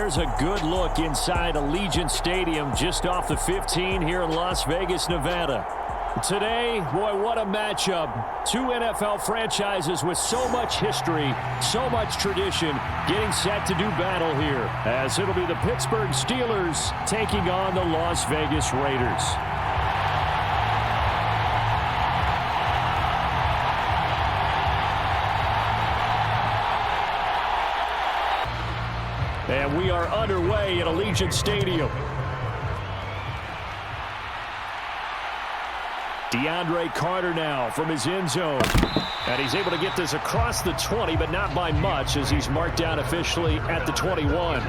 there's a good look inside Allegiant Stadium just off the 15 here in Las Vegas, Nevada. Today, boy, what a matchup. Two NFL franchises with so much history, so much tradition, getting set to do battle here, as it'll be the Pittsburgh Steelers taking on the Las Vegas Raiders. And we are underway at Allegiant Stadium. DeAndre Carter now from his end zone. And he's able to get this across the 20, but not by much, as he's marked down officially at the 21.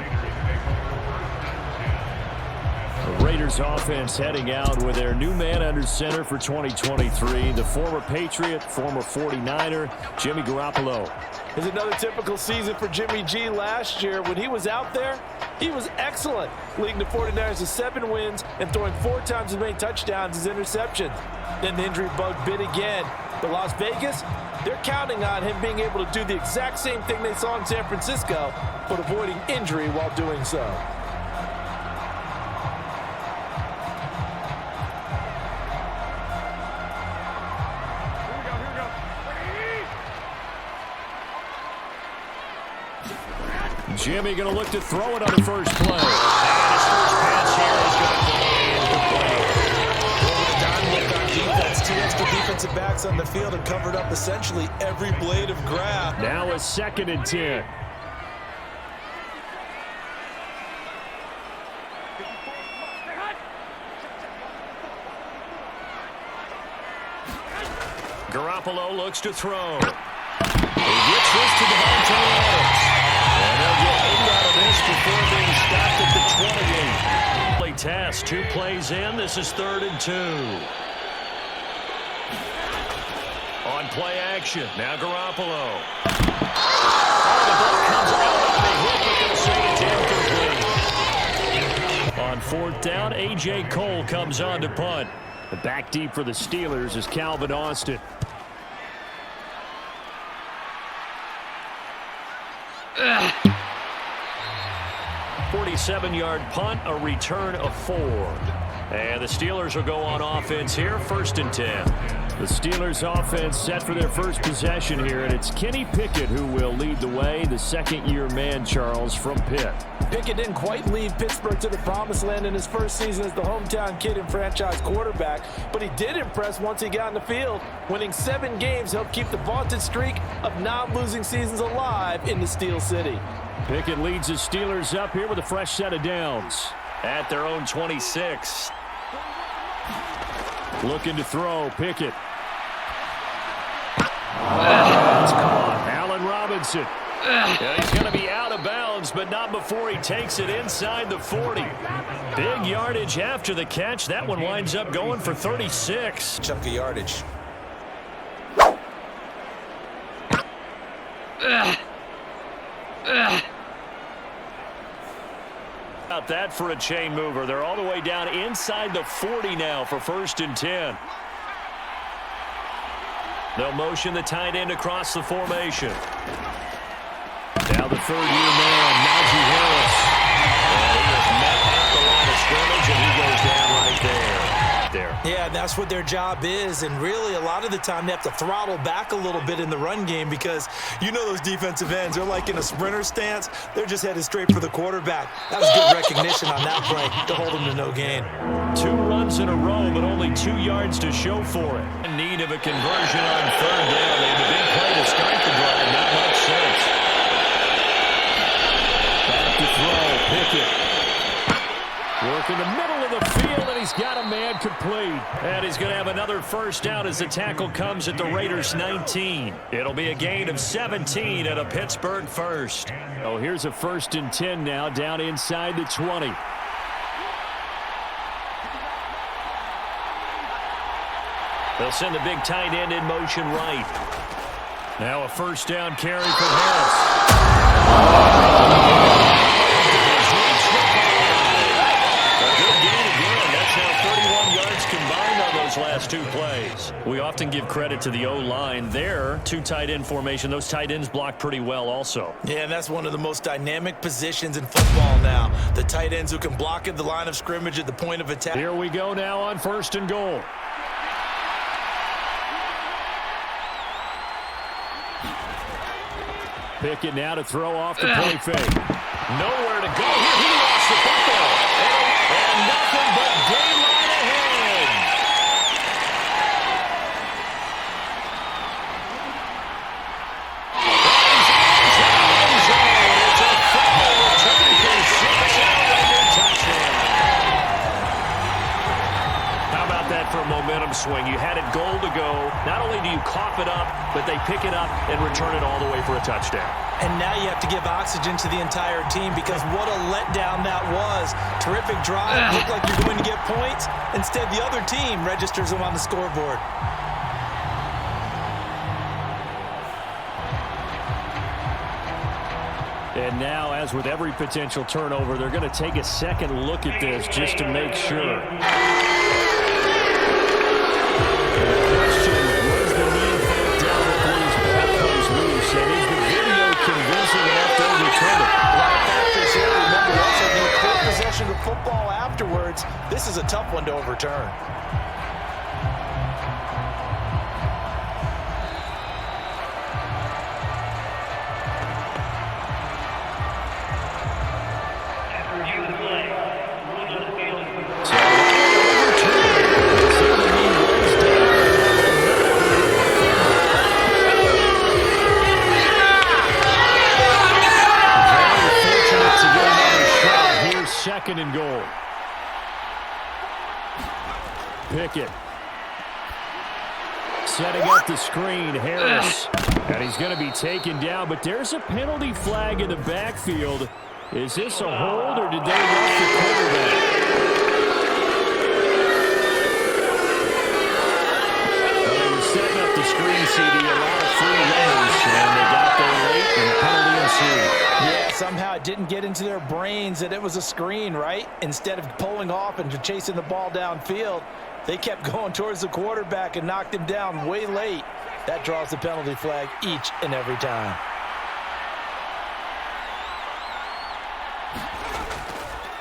The Raiders offense heading out with their new man under center for 2023, the former Patriot, former 49er, Jimmy Garoppolo. It's another typical season for Jimmy G. Last year, when he was out there, he was excellent, leading the 49ers to 7 wins and throwing 4 times as many touchdowns as interceptions. Then the injury bug bit again. But Las Vegas, they're counting on him being able to do the exact same thing they saw in San Francisco, but avoiding injury while doing so. Jimmy going to look to throw it on the first play. And his first pass here is going to go incomplete. Defense, 2 extra defensive backs on the field and covered up essentially every blade of grass. Now a 2nd and 10. Garoppolo looks to throw. He gets this to Devontae Adams. And they'll get 8 out of this before being stopped at the 28. Play task, 2 plays in. This is 3rd and 2. On play action, now Garoppolo. Oh, the ball comes out on the hit, but they'll say it's incomplete. On 4th down, A.J. Cole comes on to punt. The back deep for the Steelers is Calvin Austin. 47-yard punt, a return of 4. And the Steelers will go on offense here, 1st and 10. The Steelers offense set for their first possession here, and it's Kenny Pickett who will lead the way, the 2nd-year man, Charles, from Pitt. Pickett didn't quite lead Pittsburgh to the promised land in his first season as the hometown kid and franchise quarterback, but he did impress once he got in the field. Winning 7 games helped keep the vaunted streak of non-losing seasons alive in the Steel City. Pickett leads his Steelers up here with a fresh set of downs at their own 26. Looking to throw, Pickett. It's caught. Allen Robinson. Yeah, he's going to be out of bounds, but not before he takes it inside the 40. Big yardage after the catch. That one winds up going for 36. Chunk of yardage. About that for a chain mover. They're all the way down inside the 40 now for 1st and 10. They'll motion the tight end across the formation. Now the 3rd-year man, Najee Harris. And he is met at the line of scrimmage, and he goes down right there. Yeah, that's what their job is, and really a lot of the time they have to throttle back a little bit in the run game because you know those defensive ends, they're like in a sprinter stance. They're just headed straight for the quarterback. That was good recognition on that play to hold them to no gain. 2 runs in a row, but only 2 yards to show for it. In need of a conversion on 3rd down. They had a big play to start the drive. Not much sense. Back to throw. Pickett. Work in the middle of the field, and he's got a man complete. And he's going to have another first down as the tackle comes at the Raiders' 19. It'll be a gain of 17 at a Pittsburgh first. Oh, here's a 1st and 10 now, down inside the 20. They'll send the big tight end in motion right. Now a 1st down carry from Harris. A good gain again. That's now 31 yards combined on those last 2 plays. We often give credit to the O-line. There, two tight end formation. Those tight ends block pretty well also. Yeah, and that's one of the most dynamic positions in football now. The tight ends who can block at the line of scrimmage at the point of attack. Here we go now on 1st and goal. Pickett now to throw off the play fake. Nowhere to go here. He lost the football. And nothing but daylight ahead. It's a football return for 6-yard touchdown. How about that for a momentum swing? You had it goal to go. Not only do you cough it up, but they pick it up and return it all the way for a touchdown. And now you have to give oxygen to the entire team because what a letdown that was. Terrific drive. Looked like you're going to get points. Instead, the other team registers them on the scoreboard. And now, as with every potential turnover, they're going to take a second look at this just to make sure. Possession of football afterwards. This is a tough one to overturn. Second and goal. Pickett. Setting up the screen, Harris. And he's going to be taken down, but there's a penalty flag in the backfield. Is this a hold, or did they rush the quarterback? Well, they were setting up the screen, CD, a lot of free lanes, and they got there late, and the penalty ensued. Yeah, somehow it didn't get into their brains that it was a screen, right? Instead of pulling off and chasing the ball downfield, they kept going towards the quarterback and knocked him down way late. That draws the penalty flag each and every time.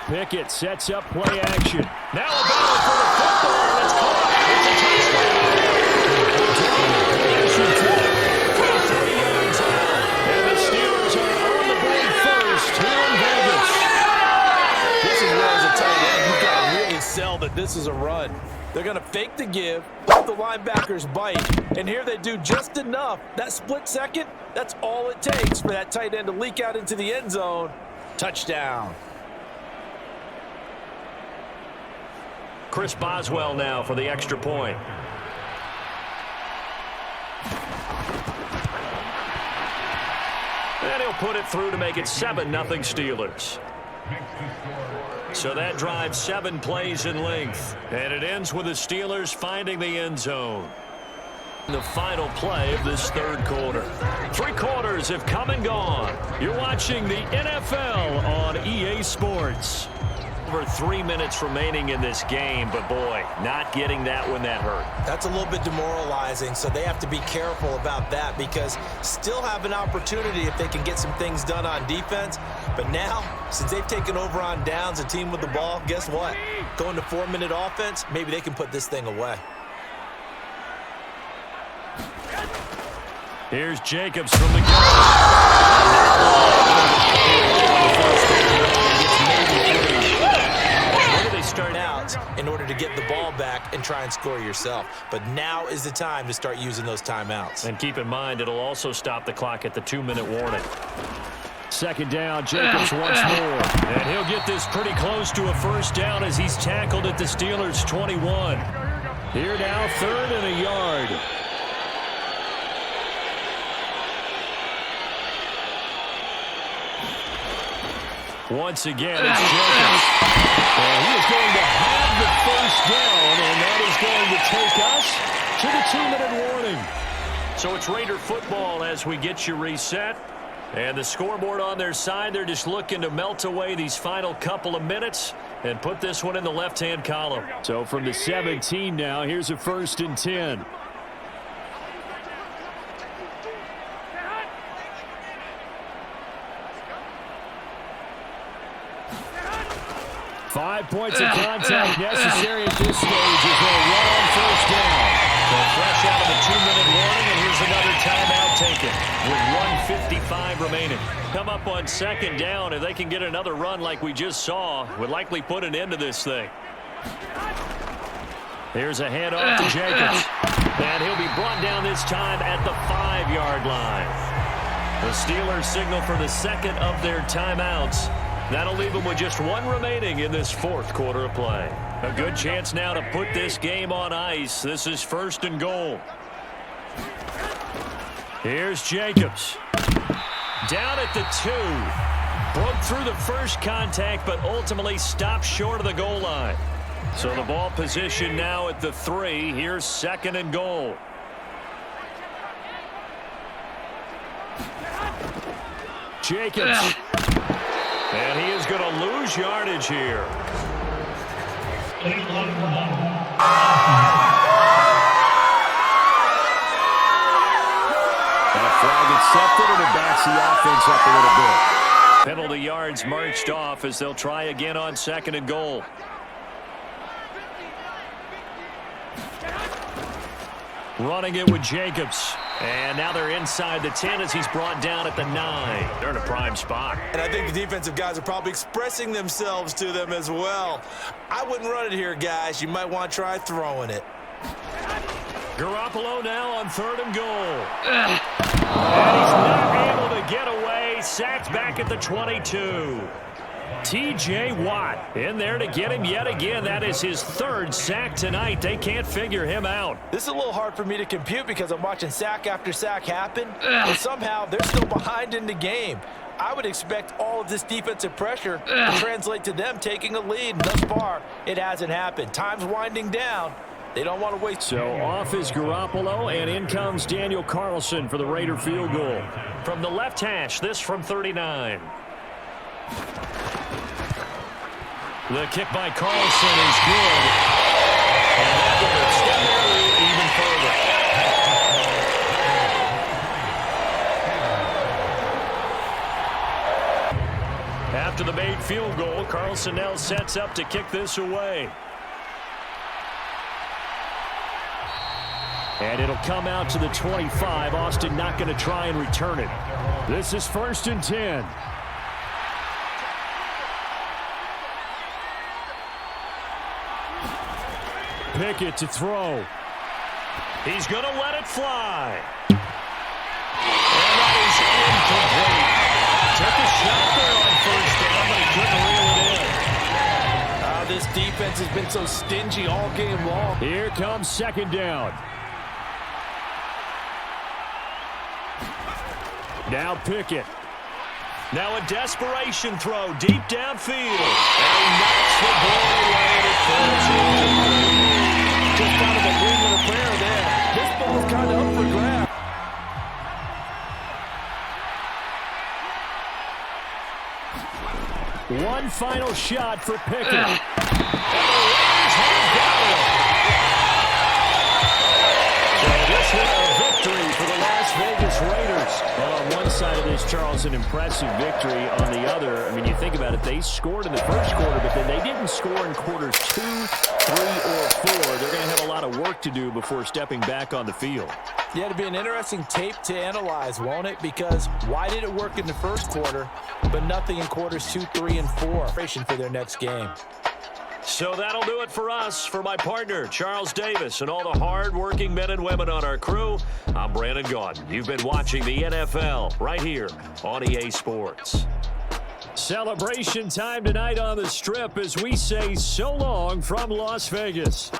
Pickett sets up play action. Now a battle for the football. It's caught. It's a touchdown. And the Steelers are on the board first here in Vegas. This is where, as a tight end, you've got to really sell that this is a run. They're going to fake the give, let the linebackers bite, and here they do just enough. That split second, that's all it takes for that tight end to leak out into the end zone. Touchdown. Chris Boswell now for the extra point. And he'll put it through to make it 7-0 Steelers. So that drives 7 plays in length. And it ends with the Steelers finding the end zone. The final play of this third quarter. 3 quarters have come and gone. You're watching the NFL on EA Sports. Over 3 minutes remaining in this game, but boy, not getting that when that hurt. That's a little bit demoralizing, so they have to be careful about that because still have an opportunity if they can get some things done on defense. But now, since they've taken over on downs, a team with the ball, guess what? Going to 4-minute offense, maybe they can put this thing away. Here's Jacobs from the gun. Start out in order to get the ball back and try and score yourself. But now is the time to start using those timeouts. And keep in mind, it'll also stop the clock at the 2-minute warning. Second down, Jacobs once more. And he'll get this pretty close to a first down as he's tackled at the Steelers' 21. Here now, 3rd and a yard. Once again, it's Jacobs. And he is going to have the first down, and that is going to take us to the 2-minute warning. So it's Raider football as we get you reset. And the scoreboard on their side, they're just looking to melt away these final couple of minutes and put this one in the left-hand column. So from the 17 now, here's a 1st and 10. 5 points of contact necessary at this stage as they run on first down. They're fresh out of the 2-minute warning, and here's another timeout taken with 1:55 remaining. Come up on second down. If they can get another run like we just saw, would likely put an end to this thing. Here's a handoff to Jacobs. And he'll be brought down this time at the 5-yard line. The Steelers signal for the second of their timeouts. That'll leave them with just one remaining in this fourth quarter of play. A good chance now to put this game on ice. This is 1st and goal. Here's Jacobs. Down at the 2. Broke through the first contact, but ultimately stopped short of the goal line. So the ball position now at the 3. Here's 2nd and goal. Jacobs. And he is going to lose yardage here. That flag accepted, and it backs the offense up a little bit. Penalty yards marched off as they'll try again on 2nd and goal. Running it with Jacobs. And now they're inside the 10 as he's brought down at the 9. They're in a prime spot. And I think the defensive guys are probably expressing themselves to them as well. I wouldn't run it here, guys. You might want to try throwing it. Garoppolo now on 3rd and goal. And he's not able to get away. Sacked back at the 22. T.J. Watt in there to get him yet again. That is his 3rd sack tonight. They can't figure him out. This is a little hard for me to compute because I'm watching sack after sack happen, and somehow they're still behind in the game. I would expect all of this defensive pressure to translate to them taking a lead. And thus far, it hasn't happened. Time's winding down. They don't want to wait. So off is Garoppolo, and in comes Daniel Carlson for the Raider field goal. From the left hash, this from 39. The kick by Carlson is good. And that will extend their lead even further. After the made field goal, Carlson now sets up to kick this away. And it'll come out to the 25. Austin not going to try and return it. This is 1st and 10. Pickett to throw. He's going to let it fly. And that is incomplete. Took a shot there on 1st down, but he couldn't reel it in. This defense has been so stingy all game long. Here comes 2nd down. Now Pickett. Now a desperation throw deep downfield. And he knocks the ball away and it falls in. Just kind of a wing and a prayer there. This ball's kind of up for grabs. One final shot for Pickett. And the Raiders have got it. So this is a victory for the Las Vegas Raiders. Well, on one side of this, Charles, an impressive victory. On the other, I mean, you think about it, they scored in the first quarter, but then they didn't score in quarters 2, 3, or 4. They're going to have a lot of work to do before stepping back on the field. Yeah, it'll be an interesting tape to analyze, won't it? Because why did it work in the first quarter, but nothing in quarters 2, 3, and 4 for their next game? So that'll do it for us. For my partner, Charles Davis, and all the hard-working men and women on our crew, I'm Brandon Gaudin. You've been watching the NFL right here on EA Sports. Celebration time tonight on the Strip as we say so long from Las Vegas.